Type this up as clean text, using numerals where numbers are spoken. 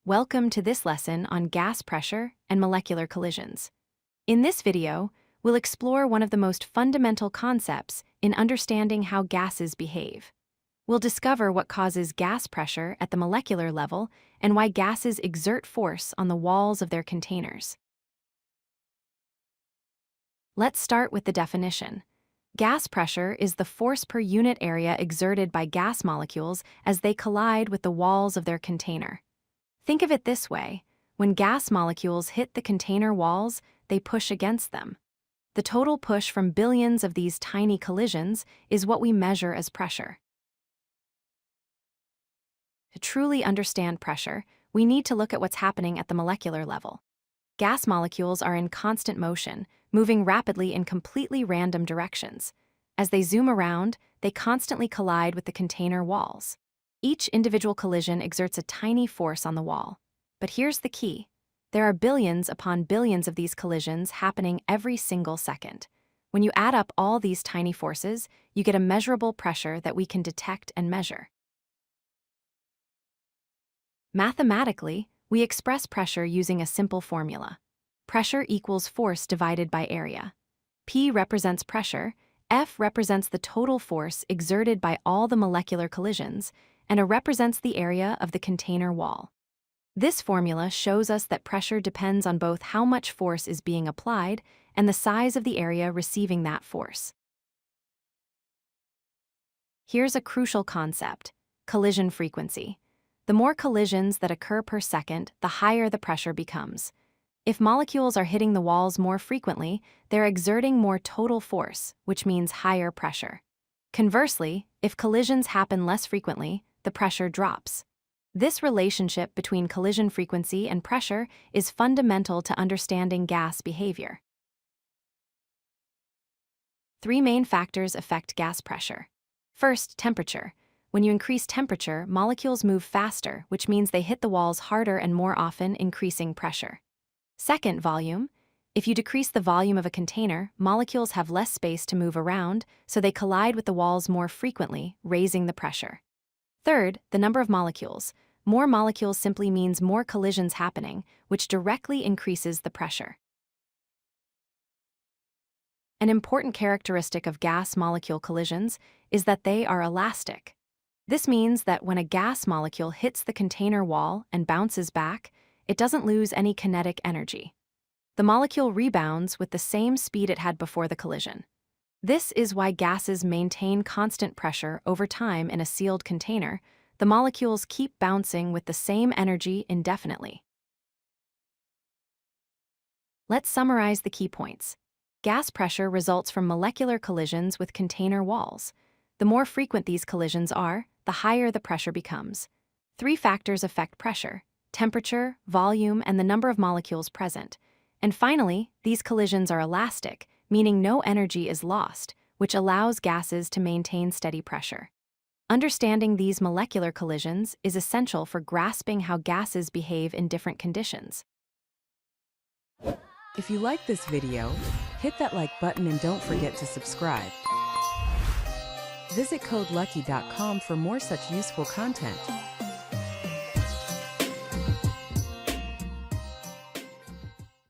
Welcome to this lesson on gas pressure and molecular collisions. In this video, we'll explore one of the most fundamental concepts in understanding how gases behave. We'll discover what causes gas pressure at the molecular level and why gases exert force on the walls of their containers. Let's start with the definition. Gas pressure is the force per unit area exerted by gas molecules as they collide with the walls of their container. Think of it this way: when gas molecules hit the container walls, they push against them. The total push from billions of these tiny collisions is what we measure as pressure. To truly understand pressure, we need to look at what's happening at the molecular level. Gas molecules are in constant motion, moving rapidly in completely random directions. As they zoom around, they constantly collide with the container walls. Each individual collision exerts a tiny force on the wall. But here's the key. There are billions upon billions of these collisions happening every single second. When you add up all these tiny forces, you get a measurable pressure that we can detect and measure. Mathematically, we express pressure using a simple formula. Pressure equals force divided by area. P represents pressure, F represents the total force exerted by all the molecular collisions, and A represents the area of the container wall. This formula shows us that pressure depends on both how much force is being applied and the size of the area receiving that force. Here's a crucial concept: collision frequency. The more collisions that occur per second, the higher the pressure becomes. If molecules are hitting the walls more frequently, they're exerting more total force, which means higher pressure. Conversely, if collisions happen less frequently, the pressure drops. This relationship between collision frequency and pressure is fundamental to understanding gas behavior. Three main factors affect gas pressure. First, temperature. When you increase temperature, molecules move faster, which means they hit the walls harder and more often, increasing pressure. Second, volume. If you decrease the volume of a container, molecules have less space to move around, so they collide with the walls more frequently, raising the pressure. Third, the number of molecules. More molecules simply means more collisions happening, which directly increases the pressure. An important characteristic of gas molecule collisions is that they are elastic. This means that when a gas molecule hits the container wall and bounces back, it doesn't lose any kinetic energy. The molecule rebounds with the same speed it had before the collision. This is why gases maintain constant pressure over time in a sealed container. The molecules keep bouncing with the same energy indefinitely. Let's summarize the key points. Gas pressure results from molecular collisions with container walls. The more frequent these collisions are, the higher the pressure becomes. Three factors affect pressure: temperature, volume, and the number of molecules present. And finally, these collisions are elastic, meaning no energy is lost, which allows gases to maintain steady pressure. Understanding these molecular collisions is essential for grasping how gases behave in different conditions. If you like this video, hit that like button and don't forget to subscribe. Visit codelucky.com for more such useful content.